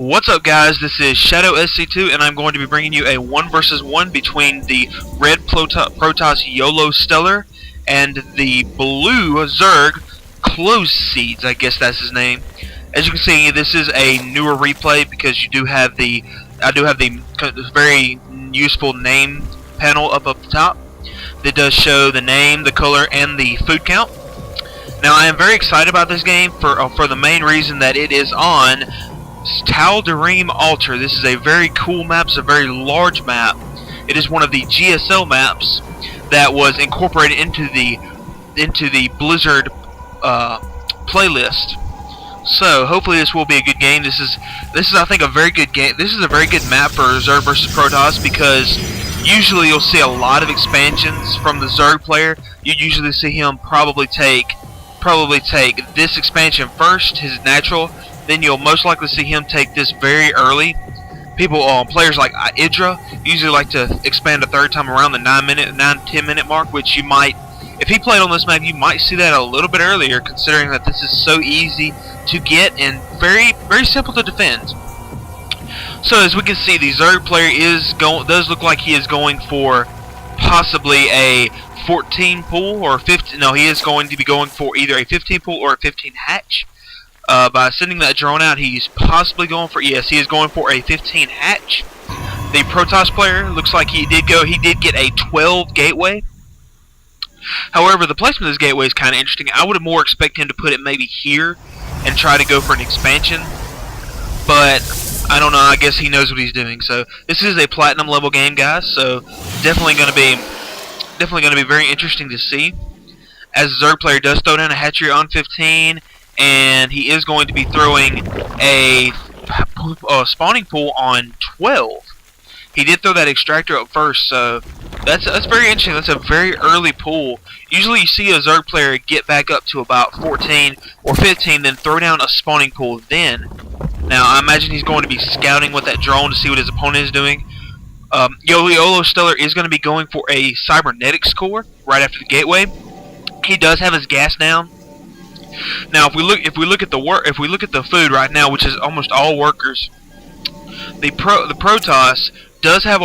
What's up, guys? This is Shadow SC2, and I'm going to be bringing you a 1 versus 1 between the red Protoss yolostellar and the blue zerg closeads. I guess that's his name. As you can see, this is a newer replay because I do have the very useful name panel up the top that does show the name, the color, and the food count. Now, I am very excited about this game for the main reason that it is on Tal'Darim Alter. This is a very cool map. It's a very large map. It is one of the GSL maps that was incorporated into the Blizzard playlist. So hopefully this will be a good game. This is I think a very good game. This is a very good map for Zerg versus Protoss because usually you'll see a lot of expansions from the Zerg player. You usually see him probably take this expansion first, his natural. Then you'll most likely see him take this very early. Players like Idra usually like to expand a third time around the 9-10 minute mark, which you might, if he played on this map, you might see that a little bit earlier, considering that this is so easy to get and very simple to defend. So as we can see, the Zerg player does look like he is going for possibly a 14 pool or 15. No, he is going to be going for either a 15 pool or a 15 hatch. By sending that drone out, he's possibly going for, yes, he is going for a 15 hatch. The Protoss player looks like he did get a 12 gateway. However, the placement of this gateway is kind of interesting. I would more expect him to put it maybe here and try to go for an expansion. But I don't know, I guess he knows what he's doing. So this is a platinum level game, guys, so definitely going to be very interesting to see. As the Zerg player does throw down a hatchery on 15, and he is going to be throwing a spawning pool on 12. He did throw that extractor up first, so that's very interesting. That's a very early pool. Usually you see a Zerg player get back up to about 14 or 15, then throw down a spawning pool then. Now, I imagine he's going to be scouting with that drone to see what his opponent is doing. yolostellar is going to be going for a cybernetics core right after the gateway. He does have his gas down. Now, if we look at the food right now, which is almost all workers, the Protoss does have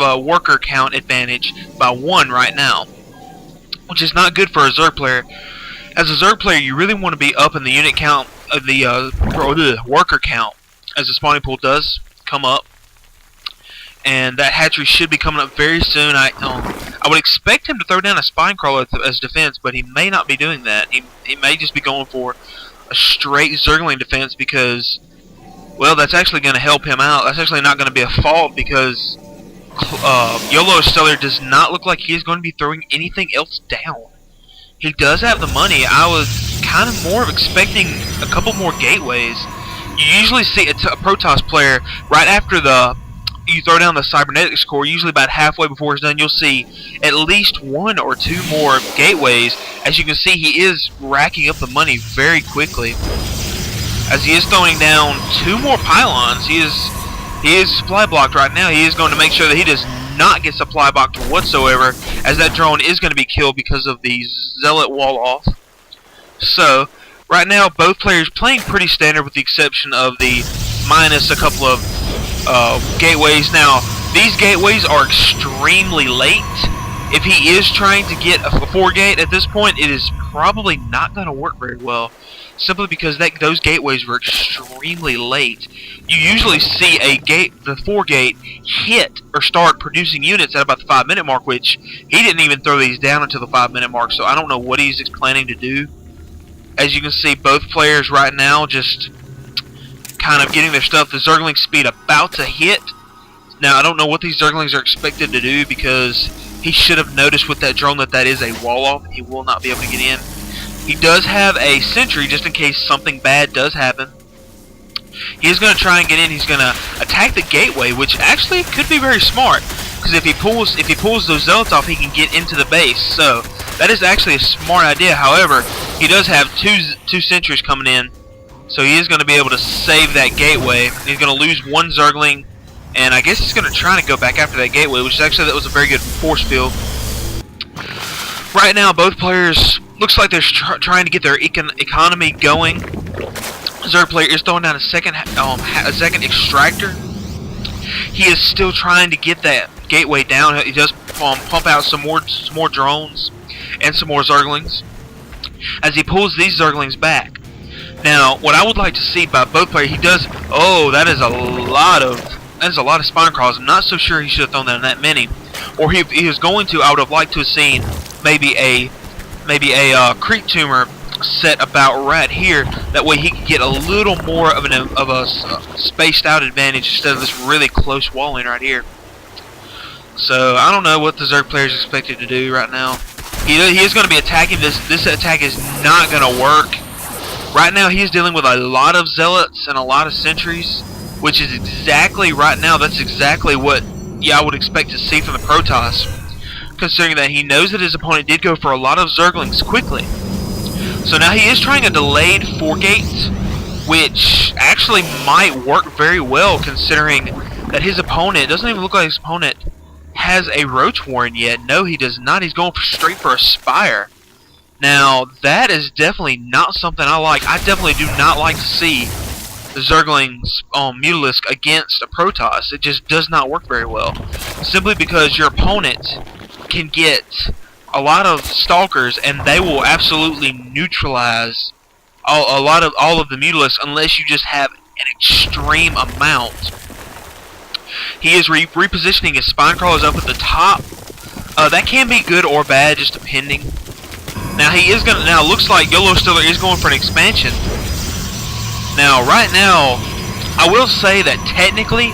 a worker count advantage by 1 right now, which is not good for a Zerg player. As a Zerg player, you really want to be up in the unit count of the worker count as the spawning pool does come up, and that hatchery should be coming up very soon. I would expect him to throw down a spine crawler as defense, but he may not be doing that. He may just be going for a straight Zergling defense because, well, that's actually going to help him out. That's actually not going to be a fault because yolostellar does not look like he is going to be throwing anything else down. He does have the money. I was kind of more of expecting a couple more gateways. You usually see a Protoss player right after you throw down the cybernetics core, usually about halfway before it's done, you'll see at least 1 or 2 more gateways. As you can see, he is racking up the money very quickly. As he is throwing down 2 more pylons, he is supply blocked right now. He is going to make sure that he does not get supply blocked whatsoever, as that drone is going to be killed because of the zealot wall off. So, right now, both players playing pretty standard with the exception of the minus a couple of gateways. Now, these gateways are extremely late. If he is trying to get a 4 gate at this point, it is probably not going to work very well, simply because those gateways were extremely late. You usually see the 4 gate hit or start producing units at about the 5 minute mark, which he didn't even throw these down until the 5 minute mark, so I don't know what he's planning to do. As you can see, both players right now just kind of getting their stuff. The Zergling speed about to hit. Now, I don't know what these Zerglings are expected to do because he should have noticed with that drone that is a wall off. He will not be able to get in. He does have a sentry just in case something bad does happen. He is going to try and get in. He's going to attack the gateway, which actually could be very smart because if he pulls those zealots off, he can get into the base. So that is actually a smart idea. However, he does have two sentries coming in. So he is going to be able to save that gateway. He's going to lose 1 Zergling, and I guess he's going to try to go back after that gateway, which is actually, that was a very good force field. Right now, both players looks like they're trying to get their economy going. Zerg player is throwing down a second extractor. He is still trying to get that gateway down. He does pump out some more drones and some more zerglings as he pulls these zerglings back. Now, what I would like to see by both players, he does. Oh, that is a lot of spine crawls. I'm not so sure he should have thrown down that many, or he was going to. I would have liked to have seen maybe a creep tumor set about right here. That way he could get a little more of a spaced out advantage instead of this really close walling right here. So I don't know what the Zerg player is expected to do right now. He is going to be attacking this. This attack is not going to work. Right now he is dealing with a lot of zealots and a lot of sentries, which is exactly right now. That's exactly what I would expect to see from the Protoss, considering that he knows that his opponent did go for a lot of zerglings quickly. So now he is trying a delayed 4-gate, which actually might work very well, considering that his opponent doesn't even look like his opponent has a Roach Warren yet. No, he does not. He's going straight for a Spire. Now, that is definitely not something I like. I definitely do not like to see the Zerglings Mutalisk against a Protoss. It just does not work very well. Simply because your opponent can get a lot of Stalkers and they will absolutely neutralize all of the Mutalisks unless you just have an extreme amount. He is repositioning his Spine Crawlers up at the top. That can be good or bad, just depending. Now he is gonna. Now it looks like yolostellar is going for an expansion. Now, right now, I will say that technically,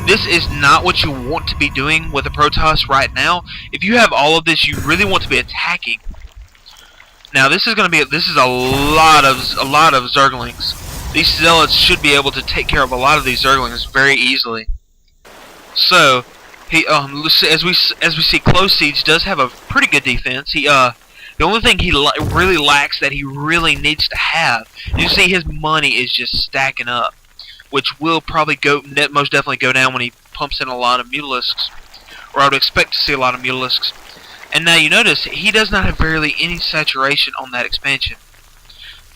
this is not what you want to be doing with a Protoss right now. If you have all of this, you really want to be attacking. Now, this is going to be. This is a lot of Zerglings. These zealots should be able to take care of a lot of these Zerglings very easily. So, he as we see, closeads does have a pretty good defense. The only thing he really lacks that he really needs to have, you see his money is just stacking up, which will probably most definitely go down when he pumps in a lot of Mutalisks, or I would expect to see a lot of Mutalisks. And now you notice he does not have barely any saturation on that expansion,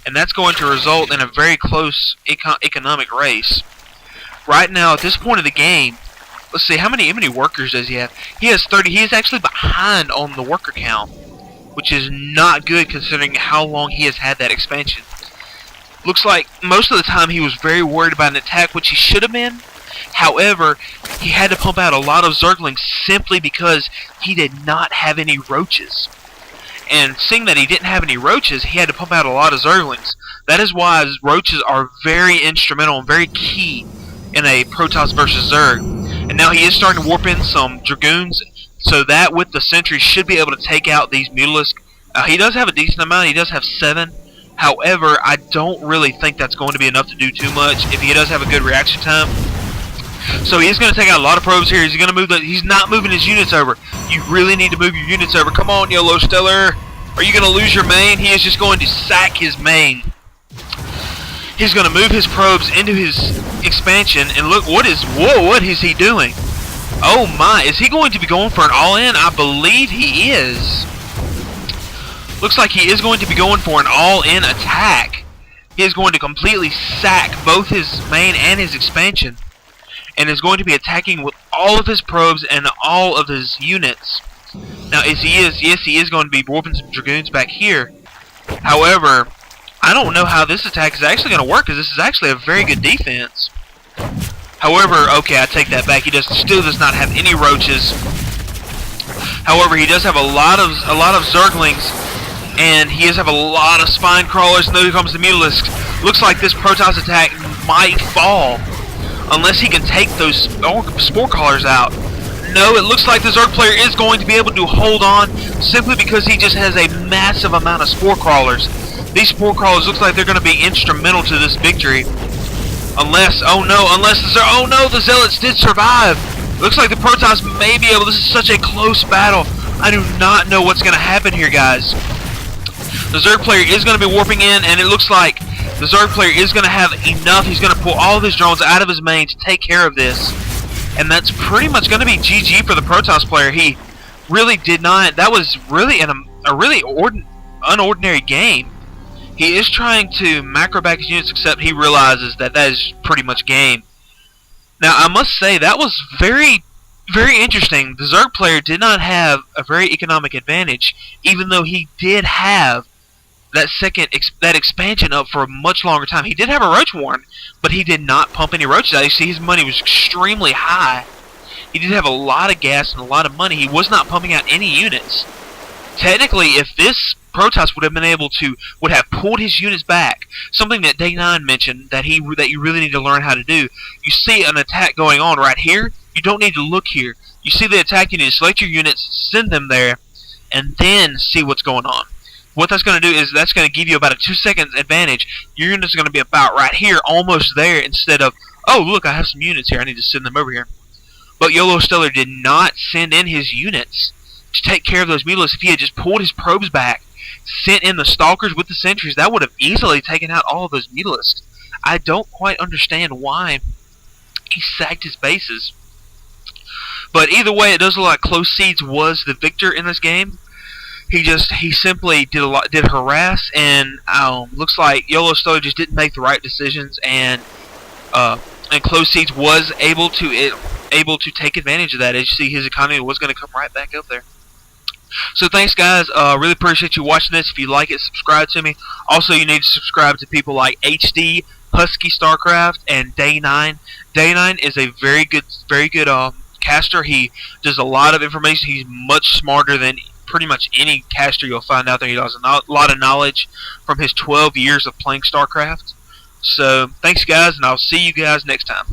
and that's going to result in a very close economic race. Right now, at this point of the game, let's see how many workers does he have? He has 30. He is actually behind on the worker count, which is not good considering how long he has had that expansion. Looks like most of the time he was very worried about an attack, which he should have been. However, he had to pump out a lot of Zerglings simply because he did not have any roaches. And seeing that he didn't have any roaches, he had to pump out a lot of Zerglings. That is why roaches are very instrumental and very key in a Protoss versus Zerg. And now he is starting to warp in some Dragoons, so that with the sentry should be able to take out these Mutalisks. He does have a decent amount. He does have 7. However, I don't really think that's going to be enough to do too much if he does have a good reaction time. So he is going to take out a lot of probes here. He's going to move. He's not moving his units over. You really need to move your units over. Come on, yolostellar. Are you going to lose your main? He is just going to sack his main. He's going to move his probes into his expansion, and look, what is he doing? Oh my, is he going to be going for an all-in? I believe he is. Looks like he is going to be going for an all-in attack. He is going to completely sack both his main and his expansion, and is going to be attacking with all of his probes and all of his units. Now, yes, he is going to be warping some Dragoons back here. However, I don't know how this attack is actually going to work, because this is actually a very good defense. However, okay, I take that back. He still does not have any roaches. However, he does have a lot of Zerglings, and he does have a lot of Spine Crawlers. And then here comes the Mutalisks. Looks like this Protoss attack might fall unless he can take those Spore Crawlers out. No, it looks like the Zerg player is going to be able to hold on simply because he just has a massive amount of Spore Crawlers. These Spore Crawlers looks like they're going to be instrumental to this victory. Unless the Zealots did survive. Looks like the Protoss may be able. This is such a close battle. I do not know what's going to happen here, guys. The Zerg player is going to be warping in, and it looks like the Zerg player is going to have enough. He's going to pull all of his drones out of his main to take care of this. And that's pretty much going to be GG for the Protoss player. He really did not. That was really a really unordinary game. He is trying to macro back his units, except he realizes that that is pretty much game. Now, I must say, that was very, very interesting. The Zerg player did not have a very economic advantage, even though he did have that that expansion up for a much longer time. He did have a roach warren, but he did not pump any roaches out. You see, his money was extremely high. He did have a lot of gas and a lot of money. He was not pumping out any units. Technically, if this Protoss would have pulled his units back, something that Day 9 mentioned that you really need to learn how to do. You see an attack going on right here, you don't need to look here. You see the attack, you need to select your units, send them there, and then see what's going on. What that's going to do is that's going to give you about a 2 seconds advantage. Your units are going to be about right here, almost there, instead of, oh look, I have some units here, I need to send them over here. But yolostellar did not send in his units to take care of those mutilas. If he had just pulled his probes back, sent in the stalkers with the sentries, that would have easily taken out all of those mutilas. I don't quite understand why he sacked his bases. But either way, it does look like closeads was the victor in this game. He simply did harass, and looks like yolostellar just didn't make the right decisions, and closeads was able to take advantage of that. As you see, his economy was going to come right back up there. So thanks, guys. Really appreciate you watching this. If you like it, subscribe to me. Also, you need to subscribe to people like HD, Husky Starcraft, and Day 9. Day 9 is a very good caster. He does a lot of information. He's much smarter than pretty much any caster you'll find out there. He has a lot of knowledge from his 12 years of playing StarCraft. So thanks, guys, and I'll see you guys next time.